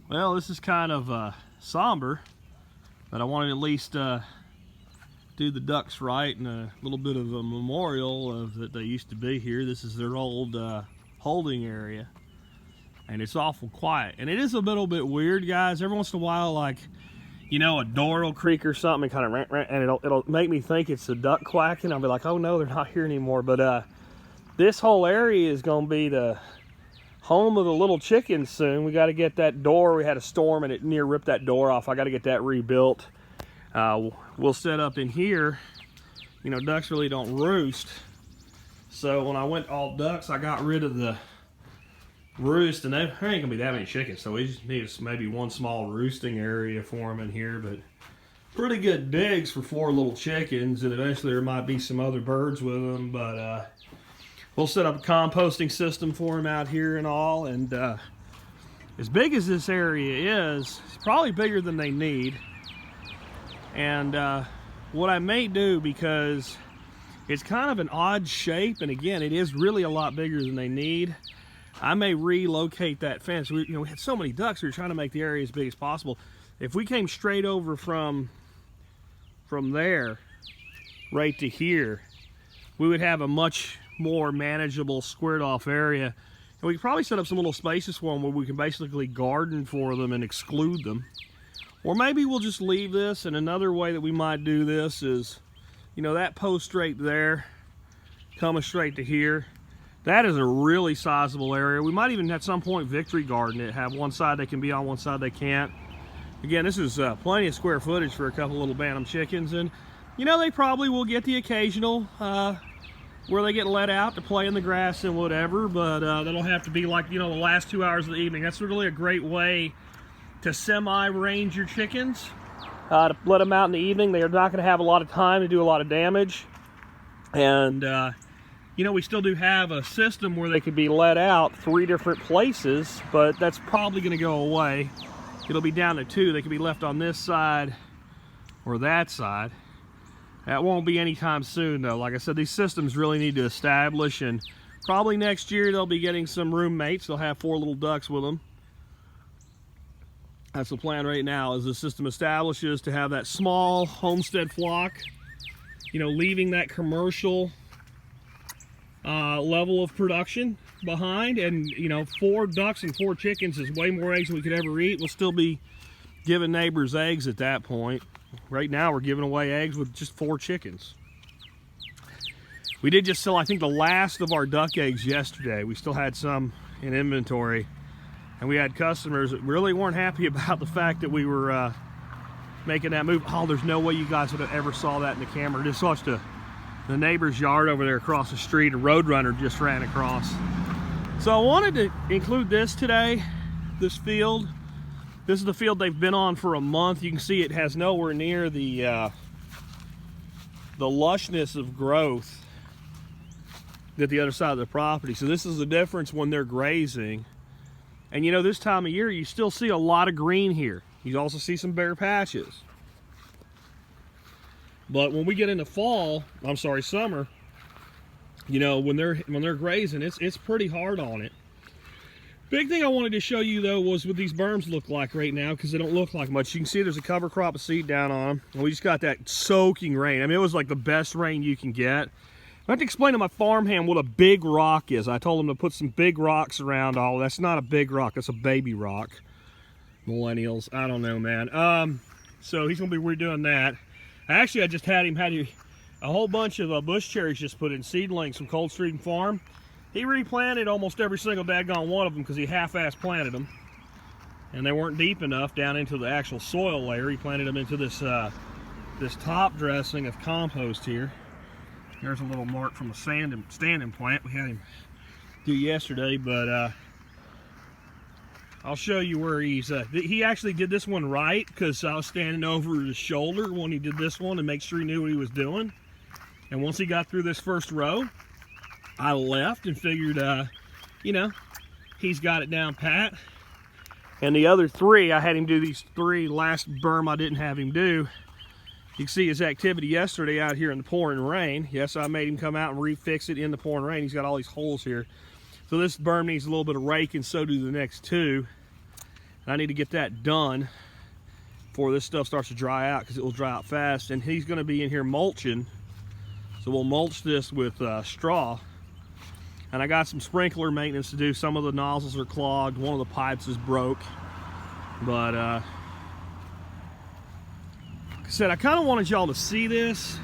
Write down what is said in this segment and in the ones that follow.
Well, this is kind of somber, but I wanted to at least do the ducks right and a little bit of a memorial of that they used to be here. This is their old holding area, and it's awful quiet. And it is a little bit weird, guys. Every once in a while, like, you know, a door will creak or something and kind of rant, rant, and it'll make me think it's a duck quacking. I'll be like, oh no, they're not here anymore. But this whole area is going to be the home of the little chickens soon. We got to get that door. We had a storm and it near ripped that door off. I got to get that rebuilt. We'll set up in here. You know, ducks really don't roost. So when I went all ducks, I got rid of the roost, and there ain't gonna be that many chickens. So we just need maybe one small roosting area for them in here, but pretty good digs for 4 little chickens, and eventually there might be some other birds with them, but we'll set up a composting system for them out here and all. And as big as this area is, it's probably bigger than they need. And what I may do, because it's kind of an odd shape, and again, it is really a lot bigger than they need, I may relocate that fence. We had so many ducks, we were trying to make the area as big as possible. If we came straight over from there right to here, we would have a much more manageable squared off area, and we could probably set up some little spaces for them where we can basically garden for them and exclude them. Or maybe we'll just leave this. And another way that we might do this is, you know, that post right there coming straight to here, that is a really sizable area. We might even at some point victory garden it, have one side they can be on, one side they can't. Again, this is plenty of square footage for a couple little bantam chickens, and you know, they probably will get the occasional where they get let out to play in the grass and whatever, but that'll have to be like, you know, the last 2 hours of the evening. That's really a great way to semi-range your chickens, to let them out in the evening. They are not going to have a lot of time to do a lot of damage. And you know, we still do have a system where they could be let out 3 different places, but that's probably going to go away. It'll be down to 2. They can be left on this side or that side. That won't be anytime soon, though. Like I said, these systems really need to establish, and probably next year they'll be getting some roommates. They'll have 4 little ducks with them. That's the plan right now, as the system establishes, to have that small homestead flock, you know, leaving that commercial level of production behind. And you know, 4 ducks and 4 chickens is way more eggs than we could ever eat. We'll still be giving neighbors eggs at that point. Right now we're giving away eggs with just 4 chickens. We did just sell, I think, the last of our duck eggs yesterday. We still had some in inventory, and we had customers that really weren't happy about the fact that we were making that move. Oh, there's no way you guys would have ever saw that in the camera. Just watched the neighbor's yard over there across the street. A roadrunner just ran across. So I wanted to include this today, this field. This is the field they've been on for a month. You can see it has nowhere near the lushness of growth that the other side of the property. So this is the difference when they're grazing. And you know, this time of year, you still see a lot of green here. You also see some bare patches. But when we get into summer, you know, when they're grazing, it's pretty hard on it. Big thing I wanted to show you, though, was what these berms look like right now, because they don't look like much. You can see there's a cover crop of seed down on them, and we just got that soaking rain. I mean, it was like the best rain you can get. I have to explain to my farmhand what a big rock is. I told him to put some big rocks around all. That's not a big rock, that's a baby rock. Millennials, I don't know, man. So he's gonna be redoing that. Actually, I just had a whole bunch of bush cherries just put in, seedlings from Coldstream Farm. He replanted almost every single daggone one of them because he half-ass planted them, and they weren't deep enough down into the actual soil layer. He planted them into this top dressing of compost here. There's a little mark from a standing plant we had him do yesterday, but I'll show you where he actually did this one right, because I was standing over his shoulder when he did this one to make sure he knew what he was doing. And once he got through this first row, I left and figured, you know, he's got it down pat. And the other 3, I had him do these 3 last berm I didn't have him do. You can see his activity yesterday out here in the pouring rain. Yes, I made him come out and refix it in the pouring rain. He's got all these holes here. So this berm needs a little bit of rake, and so do the next 2. And I need to get that done before this stuff starts to dry out, because it will dry out fast. And he's going to be in here mulching, so we'll mulch this with straw. And I got some sprinkler maintenance to do. Some of the nozzles are clogged, one of the pipes is broke, but like I said, I kind of wanted y'all to see this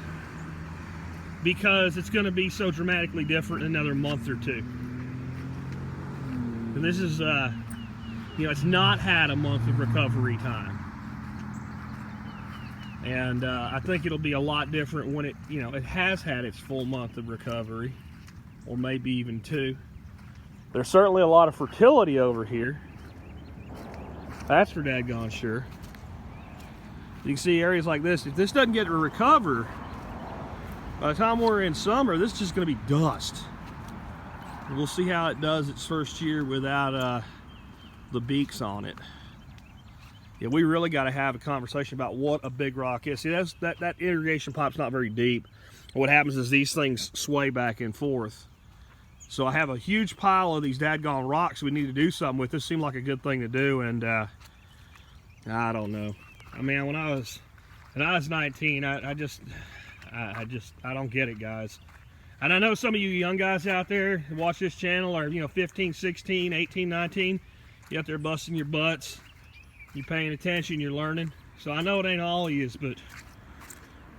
because it's going to be so dramatically different in another month or two. And this is, you know, it's not had a month of recovery time. And I think it'll be a lot different when it, you know, it has had its full month of recovery, or maybe even 2. There's certainly a lot of fertility over here. That's for daggone sure. You can see areas like this. If this doesn't get to recover, by the time we're in summer, this is just going to be dust. And we'll see how it does its first year without the beaks on it. Yeah, we really got to have a conversation about what a big rock is. See, that irrigation pipe's not very deep. What happens is these things sway back and forth. So I have a huge pile of these dadgone rocks we need to do something with. This seemed like a good thing to do, and I don't know. I mean, when I was 19, I don't get it, guys. And I know some of you young guys out there who watch this channel are, you know, 15, 16, 18, 19. You out there busting your butts. You're paying attention, you're learning. So I know it ain't all of you, but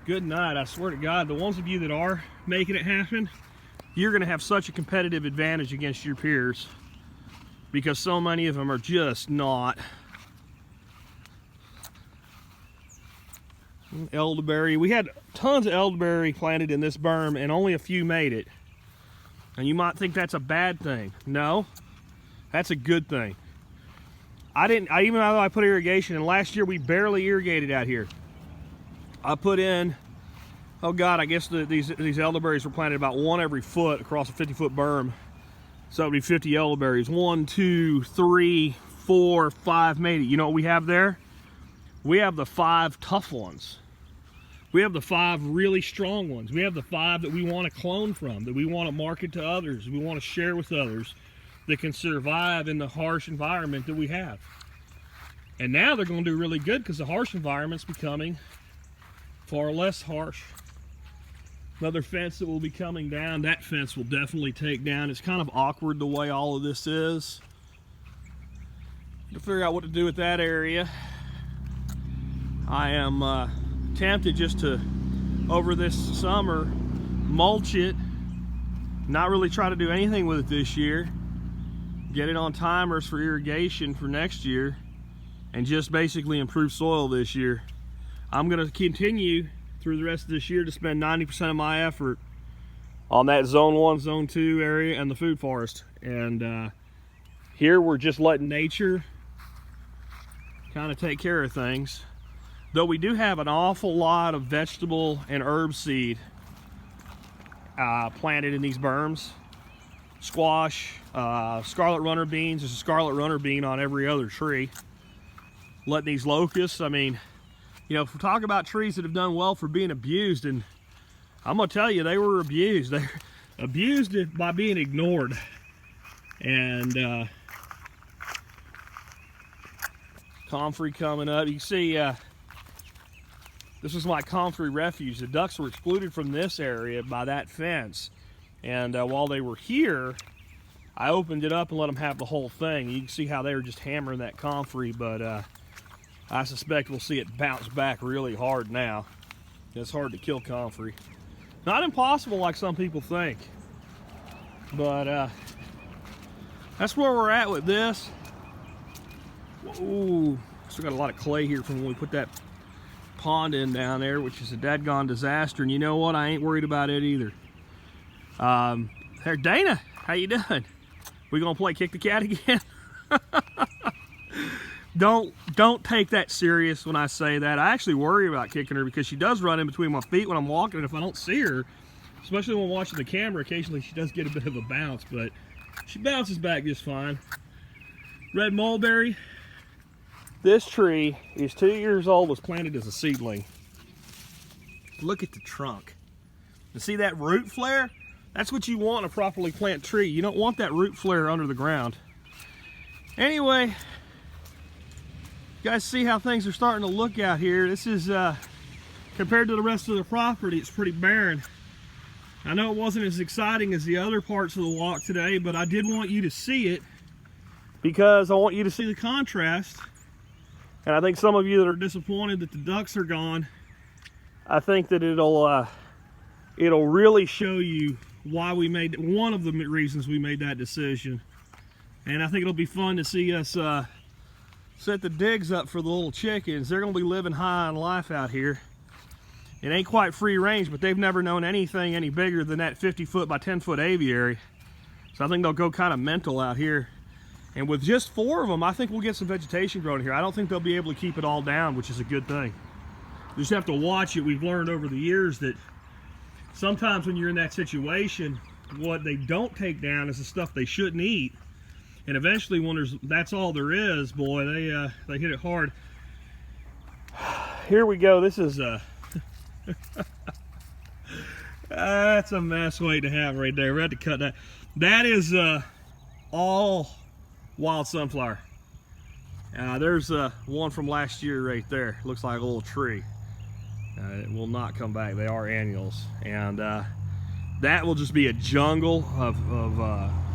good night. I swear to God, the ones of you that are making it happen, you're going to have such a competitive advantage against your peers, because so many of them are just not. Elderberry. We had tons of elderberry planted in this berm, and only a few made it. And you might think that's a bad thing. No, that's a good thing. Even though I put irrigation, and last year we barely irrigated out here. I put in, oh God, I guess these elderberries were planted about 1 every foot across a 50-foot berm. So it would be 50 elderberries. 1, 2, 3, 4, 5 made it. You know what we have there? We have the 5 tough ones. We have the 5 really strong ones. We have the 5 that we want to clone from, that we want to market to others, we want to share with others, that can survive in the harsh environment that we have. And now they're going to do really good because the harsh environment's becoming far less harsh. Another fence that will be coming down, that fence will definitely take down. It's kind of awkward the way all of this is. To figure out what to do with that area. I am tempted just to, over this summer, mulch it, not really try to do anything with it this year, get it on timers for irrigation for next year, and just basically improve soil this year. I'm going to continue through the rest of this year to spend 90% of my effort on that zone 1, zone 2 area and the food forest. And here we're just letting nature kind of take care of things. Though we do have an awful lot of vegetable and herb seed planted in these berms. Squash, scarlet runner beans. There's a scarlet runner bean on every other tree. Letting these locusts, I mean, you know, if we talk about trees that have done well for being abused, and I'm gonna tell you, they were abused. They were abused by being ignored. And comfrey coming up. You can see this was my comfrey refuge. The ducks were excluded from this area by that fence. And while they were here, I opened it up and let them have the whole thing. You can see how they were just hammering that comfrey, but I suspect we'll see it bounce back really hard now. It's hard to kill comfrey. Not impossible like some people think, but that's where we're at with this. Ooh, still got a lot of clay here from when we put that pond in down there, which is a dadgone disaster. And you know what? I ain't worried about it either. There, Dana, how you doing? We gonna play kick the cat again? Don't take that serious when I say that. I actually worry about kicking her because she does run in between my feet when I'm walking, and if I don't see her, especially when watching the camera, occasionally she does get a bit of a bounce, but she bounces back just fine. Red mulberry. This tree is 2 years old, was planted as a seedling. Look at the trunk. You see that root flare? That's what you want in a properly planted tree. You don't want that root flare under the ground. Anyway, You guys see how things are starting to look out here. This is, compared to the rest of the property, it's pretty barren. I know it wasn't as exciting as the other parts of the walk today, but I did want you to see it because I want you to see the contrast. And I think some of you that are disappointed that the ducks are gone, I think that it'll really show you why we made, one of the reasons we made that decision. And I think it'll be fun to see us set the digs up for the little chickens. They're gonna be living high on life out here. It ain't quite free range, but they've never known anything any bigger than that 50-foot by 10-foot aviary. So I think they'll go kind of mental out here. And with just 4 of them, I think we'll get some vegetation growing here. I don't think they'll be able to keep it all down, which is a good thing. You just have to watch it. We've learned over the years that sometimes when you're in that situation, what they don't take down is the stuff they shouldn't eat. And eventually when that's all there is, boy, they hit it hard. Here we go. This is that's a mess waiting to have right there. We had to cut that. That is all wild sunflower. There's one from last year right there. Looks like a little tree. It will not come back. They are annuals, and that will just be a jungle of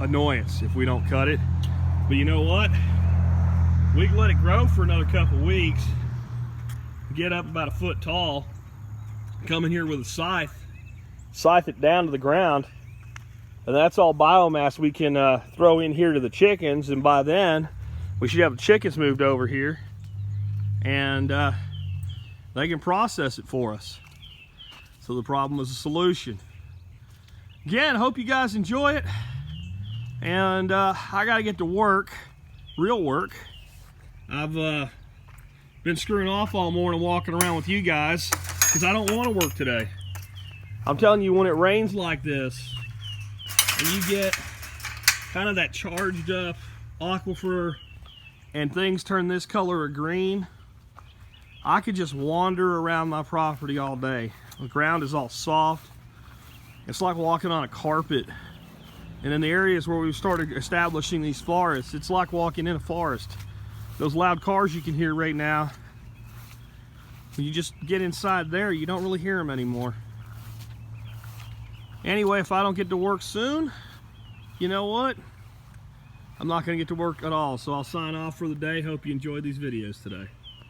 annoyance if we don't cut it. But you know what? We can let it grow for another couple weeks, get up about a foot tall, come in here with a scythe it down to the ground, and that's all biomass we can throw in here to the chickens. And by then we should have the chickens moved over here, and they can process it for us. So the problem is a solution. Again, I hope you guys enjoy it, and I gotta get to work, real work. I've been screwing off all morning walking around with you guys because I don't want to work today. I'm telling you, when it rains like this and you get kind of that charged up aquifer and things turn this color of green, I could just wander around my property all day. The ground is all soft. It's like walking on a carpet. And in the areas where we've started establishing these forests, it's like walking in a forest. Those loud cars you can hear right now, when you just get inside there, you don't really hear them anymore. Anyway, if I don't get to work soon, you know what? I'm not going to get to work at all. So I'll sign off for the day. Hope you enjoyed these videos today.